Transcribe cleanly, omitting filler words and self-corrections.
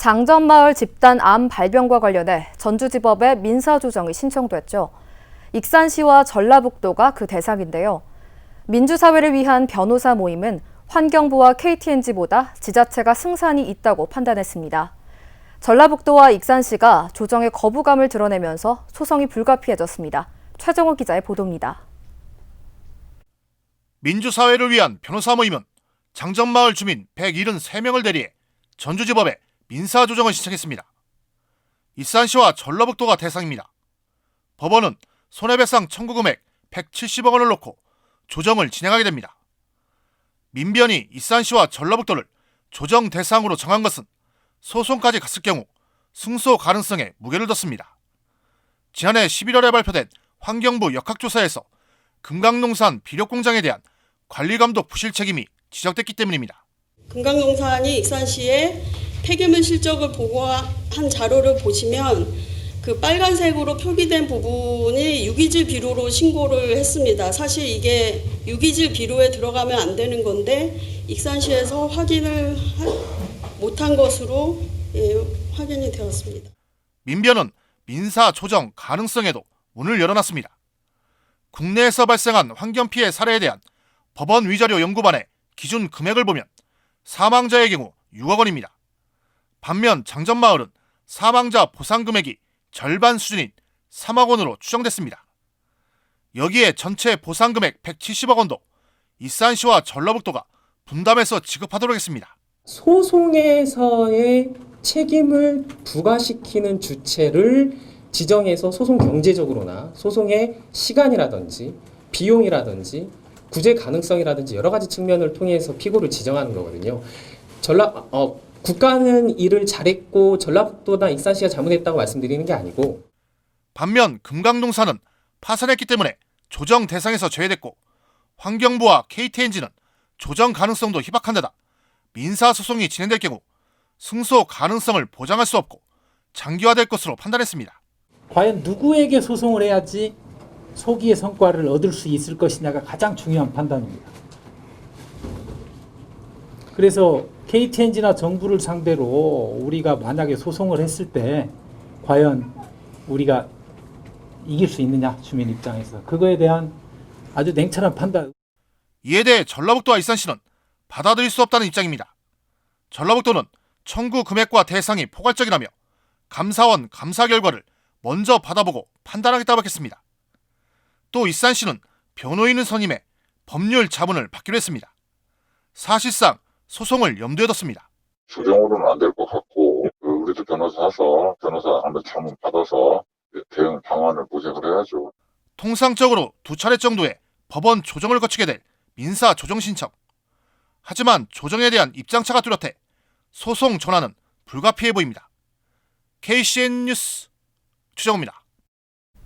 장전마을 집단 암 발병과 관련해 전주지법에 민사조정이 신청됐죠. 익산시와 전라북도가 그 대상인데요. 민주사회를 위한 변호사 모임은 환경부와 KTNG보다 지자체가 승산이 있다고 판단했습니다. 전라북도와 익산시가 조정의 거부감을 드러내면서 소송이 불가피해졌습니다. 최정호 기자의 보도입니다. 민주사회를 위한 변호사 모임은 장전마을 주민 173명을 대리해 전주지법에 민사조정을 신청했습니다. 익산시와 전라북도가 대상입니다. 법원은 손해배상 청구 금액 170억 원을 놓고 조정을 진행하게 됩니다. 민변이 익산시와 전라북도를 조정 대상으로 정한 것은 소송까지 갔을 경우 승소 가능성에 무게를 뒀습니다. 지난해 11월에 발표된 환경부 역학조사에서 금강농산 비료공장에 대한 관리감독 부실 책임이 지적됐기 때문입니다. 금강농산이 익산시에 폐기물 실적을 보고한 자료를 보시면 그 빨간색으로 표기된 부분이 유기질 비료로 신고를 했습니다. 사실 이게 유기질 비료에 들어가면 안 되는 건데 익산시에서 확인을 못한 것으로 확인이 되었습니다. 민변은 민사 조정 가능성에도 문을 열어놨습니다. 국내에서 발생한 환경 피해 사례에 대한 법원 위자료 연구반의 기준 금액을 보면 사망자의 경우 6억 원입니다. 반면 장전마을은 사망자 보상 금액이 절반 수준인 3억 원으로 추정됐습니다. 여기에 전체 보상 금액 170억 원도 익산시와 전라북도가 분담해서 지급하도록 했습니다. 소송에서의 책임을 부과시키는 주체를 지정해서 소송 경제적으로나 소송의 시간이라든지 비용이라든지 구제 가능성이라든지 여러 가지 측면을 통해서 피고를 지정하는 거거든요. 국가는 일을 잘했고 전라북도나 익산시가 잘못했다고 말씀드리는 게 아니고, 반면 금강농산은 파산했기 때문에 조정 대상에서 제외됐고 환경부와 KTNG는 조정 가능성도 희박한 데다 민사소송이 진행될 경우 승소 가능성을 보장할 수 없고 장기화될 것으로 판단했습니다. 과연 누구에게 소송을 해야지 소기의 성과를 얻을 수 있을 것이냐가 가장 중요한 판단입니다. 그래서 KTNG나 정부를 상대로 우리가 만약에 소송을 했을 때 과연 우리가 이길 수 있느냐, 주민 입장에서. 그거에 대한 아주 냉철한 판단. 이에 대해 전라북도와 익산시는 받아들일 수 없다는 입장입니다. 전라북도는 청구 금액과 대상이 포괄적이라며 감사원 감사 결과를 먼저 받아보고 판단하겠다고 밝혔습니다. 또 익산시는 변호인을 선임해 법률 자문을 받기로 했습니다. 사실상 소송을 염두에 뒀습니다. 조정으로는 안 될 것 같고 우리도 변호사 사서 변호사 한번 자문 받아서 대응 방안을 모색을 해야죠. 통상적으로 2차례 정도의 법원 조정을 거치게 될 민사 조정 신청. 하지만 조정에 대한 입장차가 뚜렷해 소송 전환은 불가피해 보입니다. KCN 뉴스 최정호입니다.